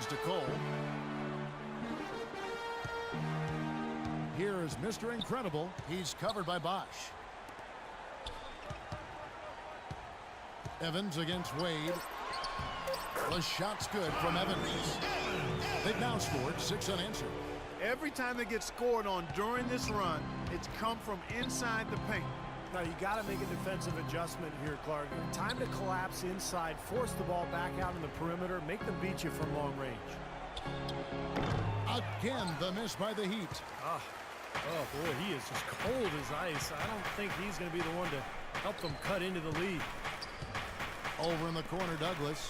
dishes to Cole. Here is Mr. Incredible. He's covered by Bosch. Evans against Wade. The shot's good from Evans. They've now scored 6 unanswered. Every time they get scored on during this run, it's come from inside the paint. Now, you got to make a defensive adjustment here, Clark. Time to collapse inside, force the ball back out in the perimeter, make them beat you from long range. Again, the miss by the Heat. Oh, boy, he is just cold as ice. I don't think he's going to be the one to help them cut into the lead. Over in the corner, Douglas.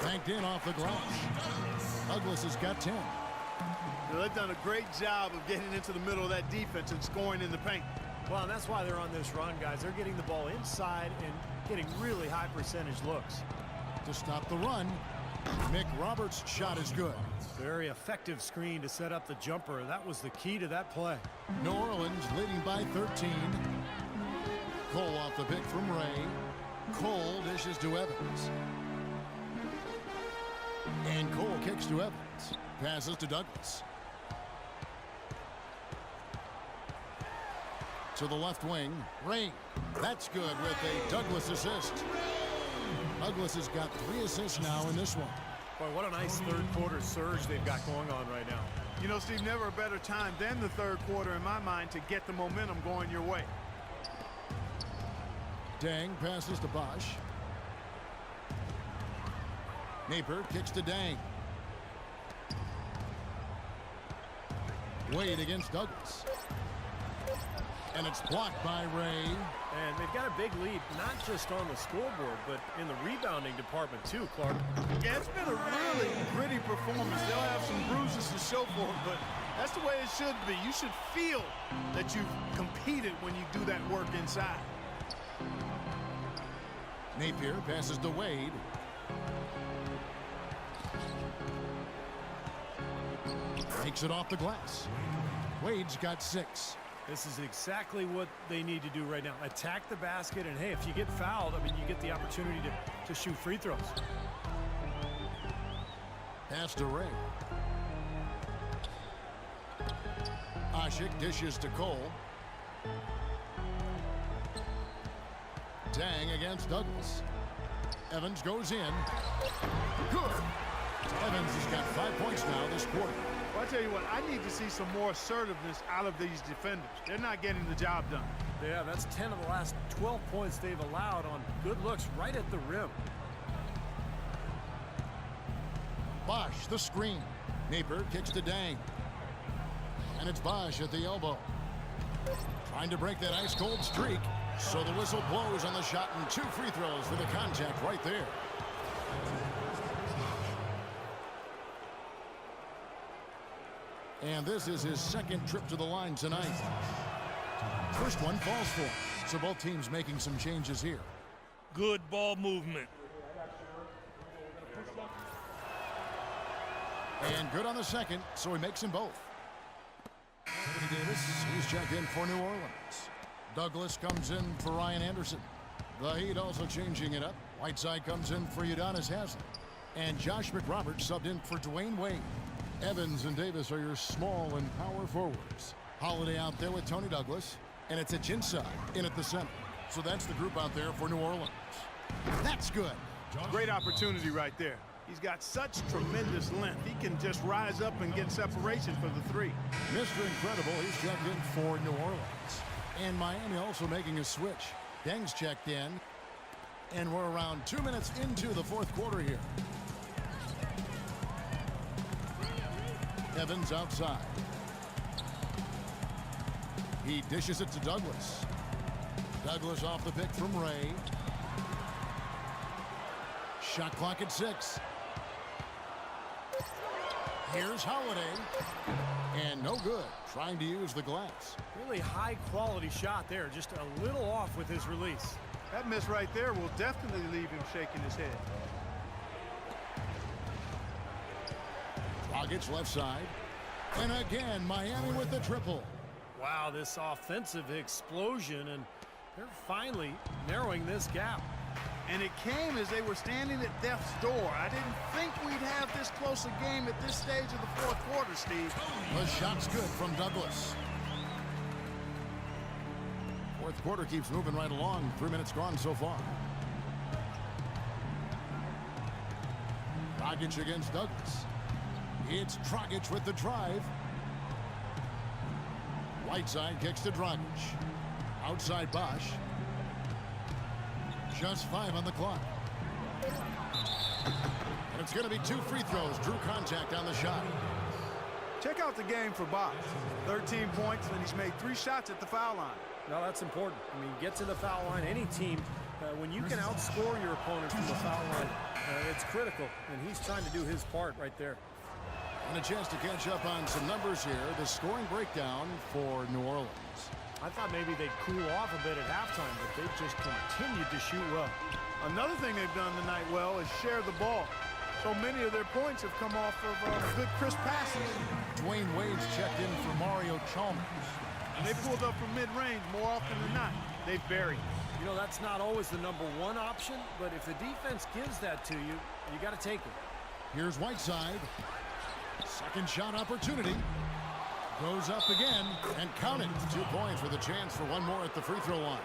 Banked in off the glass. Douglas has got 10. They've done a great job of getting into the middle of that defense and scoring in the paint. Well, and that's why they're on this run, guys. They're getting the ball inside and getting really high percentage looks. To stop the run, Mick Roberts' shot is good. Very effective screen to set up the jumper. That was the key to that play. New Orleans leading by 13. Cole off the pick from Ray. Cole dishes to Evans. And Cole kicks to Evans. Passes to Douglas. To the left wing. Ray. That's good with a Douglas assist. Douglas has got 3 assists now in this one. Boy, what a nice third quarter surge they've got going on right now. You know, Steve, never a better time than the third quarter in my mind to get the momentum going your way. Dang passes to Bosch. Napier kicks to Dang. Wade against Douglas. And it's blocked by Ray. And they've got a big lead, not just on the scoreboard, but in the rebounding department too, Clark. Yeah, it's been a really gritty performance. They'll have some bruises to show for it, but that's the way it should be. You should feel that you've competed when you do that work inside. Napier passes to Wade. Takes it off the glass. Wade's got 6. This is exactly what they need to do right now. Attack the basket, and hey, if you get fouled, I mean, you get the opportunity to shoot free throws. Pass to Ray. Ashik dishes to Cole. Dang against Douglas. Evans goes in. Good. Evans has got 5 points now this quarter. Well, I tell you what, I need to see some more assertiveness out of these defenders. They're not getting the job done. Yeah, that's 10 of the last 12 points they've allowed on good looks right at the rim. Bosch, the screen. Napier kicks to Dang. And it's Bosch at the elbow. Trying to break that ice-cold streak. So the whistle blows on the shot and 2 free throws for the contact right there. And this is his 2nd trip to the line tonight. First one falls for him. So both teams making some changes here. Good ball movement. And good on the second, so he makes them both. Anthony Davis, he's checked in for New Orleans. Douglas comes in for Ryan Anderson. The Heat also changing it up. Whiteside comes in for Udonis Haslem. And Josh McRoberts subbed in for Dwayne Wade. Evans and Davis are your small and power forwards. Holiday out there with Tony Douglas. And it's Ajinça in at the center. So that's the group out there for New Orleans. That's good. Great opportunity right there. He's got such tremendous length. He can just rise up and get separation for the 3. Mr. Incredible, he's checked in for New Orleans. And Miami also making a switch. Deng's checked in. And we're around 2 minutes into the 4th quarter here. Evans outside. He dishes it to Douglas. Douglas off the pick from Ray. Shot clock at 6. Here's Holiday. And no good. Trying to use the glass. Really high quality shot there. Just a little off with his release. That miss right there will definitely leave him shaking his head. Dragic left side. And again, Miami with the triple. Wow, this offensive explosion, and they're finally narrowing this gap. And it came as they were standing at death's door. I didn't think we'd have this close a game at this stage of the fourth quarter, Steve. The shot's good from Douglas. Fourth quarter keeps moving right along. 3 minutes gone so far. Dragic against Douglas. It's Dragic with the drive. Whiteside kicks to Dragic. Outside Bosch. Just 5 on the clock. And it's going to be 2 free throws. Drew contact on the shot. Check out the game for Bosch. 13 points, and he's made 3 shots at the foul line. No, that's important. I mean, get to the foul line. Any team, when you can outscore your opponent from the foul line, it's critical. And he's trying to do his part right there. And a chance to catch up on some numbers here. The scoring breakdown for New Orleans. I thought maybe they'd cool off a bit at halftime, but they just continued to shoot well. Another thing they've done tonight well is share the ball. So many of their points have come off of good, crisp passes. Dwayne Wade's checked in for Mario Chalmers. And they pulled up from mid-range more often than not. They've buried. You know, that's not always the #1 option, but if the defense gives that to you, you got to take it. Here's Whiteside. Second shot opportunity. Goes up again and count it. 2 points with a chance for one more at the free throw line.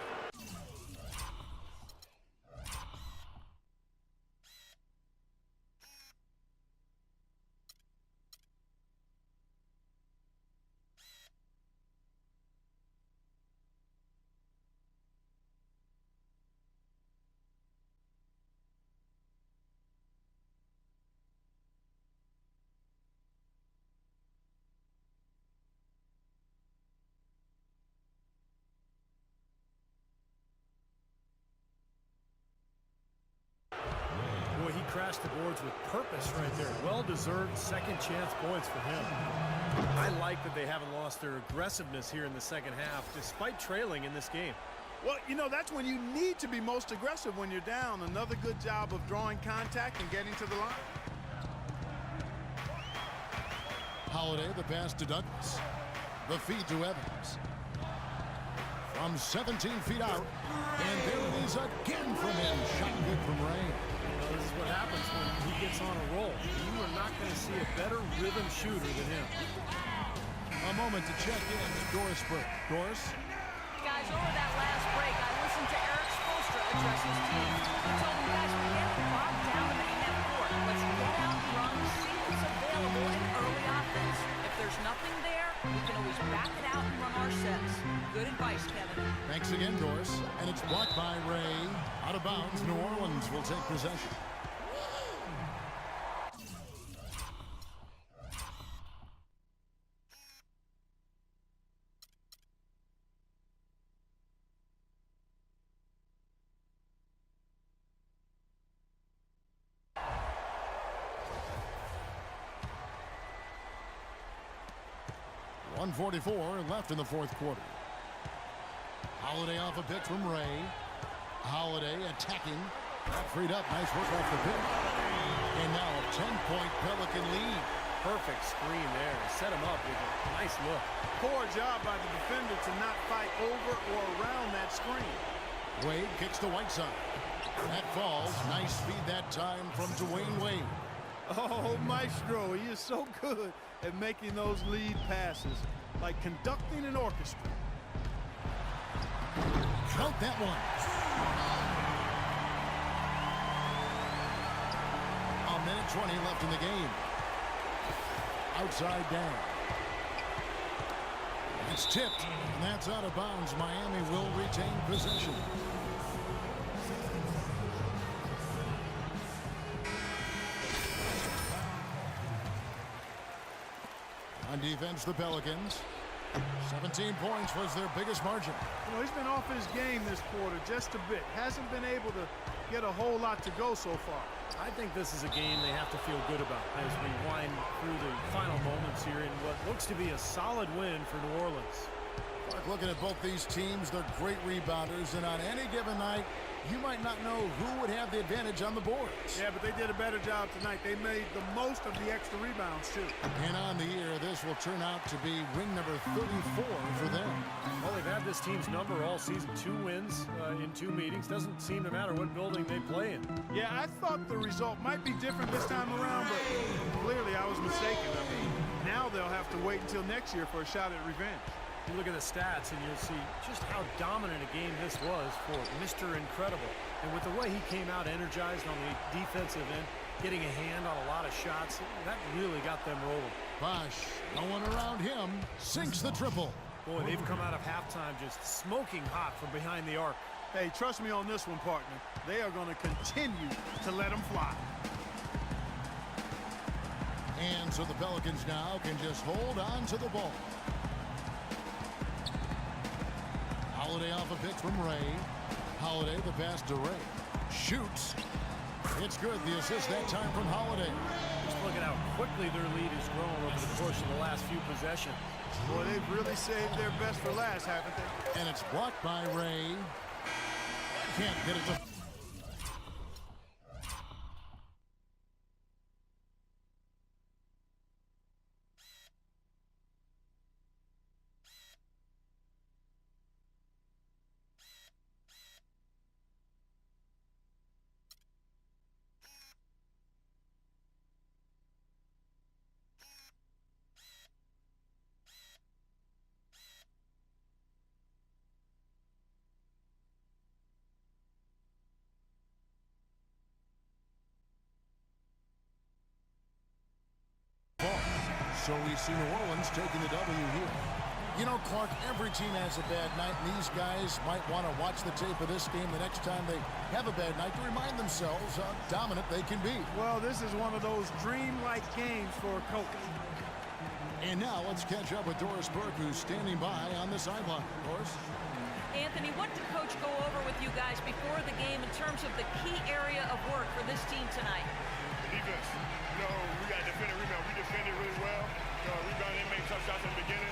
Boy, he crashed the boards with purpose right there. Well-deserved second chance points for him. I like that they haven't lost their aggressiveness here in the second half, despite trailing in this game. Well, you know, that's when you need to be most aggressive when you're down. Another good job of drawing contact and getting to the line. Holiday, the pass to Douglas. The feed to Evans. From 17 feet out. And there it is again from him. Shot good from Ray. This is what happens when he gets on a roll. You are not going to see a better rhythm shooter than him. A moment to check in with Doris Burke. Doris? Guys, over that last break, I listened to Eric Spoelstra address his team. He told them, guys, forget the bogged down the main net court. Let's get out and run, see what's available in early offense. If there's nothing there, we can always back it out and run our sets. Good advice, Kevin. Thanks again, Doris. And it's blocked by Ray. Out of bounds, New Orleans will take possession. .144 left in the fourth quarter. Holiday off a pick from Ray. Holiday attacking. Freed up. Nice work off the pick. And now a 10-point Pelican lead. Perfect screen there. Set him up with a nice look. Poor job by the defender to not fight over or around that screen. Wade kicks to Whiteside. That falls. Nice speed that time from Dwayne Wade. Oh, Maestro, he is so good at making those lead passes, like conducting an orchestra. Count that one. A minute 20 left in the game. Outside down. It's tipped, and that's out of bounds. Miami will retain possession. On defense, the Pelicans. 17 points was their biggest margin. You know, he's been off his game this quarter just a bit. Hasn't been able to get a whole lot to go so far. I think this is a game they have to feel good about as we wind through the final moments here in what looks to be a solid win for New Orleans. Clark, looking at both these teams, they're great rebounders, and on any given night, you might not know who would have the advantage on the boards. Yeah, but they did a better job tonight. They made the most of the extra rebounds, too. And on the year, this will turn out to be ring number 34 for them. Well, they've had this team's number all season. 2 wins in 2 meetings. Doesn't seem to matter what building they play in. Yeah, I thought the result might be different this time around, but clearly I was mistaken. I mean, now they'll have to wait until next year for a shot at revenge. You look at the stats and you'll see just how dominant a game this was for Mr. Incredible. And with the way he came out energized on the defensive end, getting a hand on a lot of shots, that really got them rolling. Bosch, no one around him, sinks the triple. Boy, they've come out of halftime just smoking hot from behind the arc. Hey, trust me on this one, partner. They are going to continue to let them fly. And so the Pelicans now can just hold on to the ball. Holiday off a pick from Ray. Holiday, the pass to Ray. Shoots. It's good. The assist that time from Holiday. Just look at how quickly their lead has grown over the course of the last few possessions. Boy, they've really saved their best for last, haven't they? And it's blocked by Ray. Can't get it to... So we see New Orleans taking the W here. You know, Clark, every team has a bad night, and these guys might want to watch the tape of this game the next time they have a bad night to remind themselves how dominant they can be. Well, this is one of those dream-like games for a coach. And now let's catch up with Doris Burke, who's standing by on the sideline. Doris? Anthony, what did Coach go over with you guys before the game in terms of the key area of work for this team tonight? Defense. You know, we got defended rebound. We defended really well. You know, rebound didn't make tough shots in the beginning.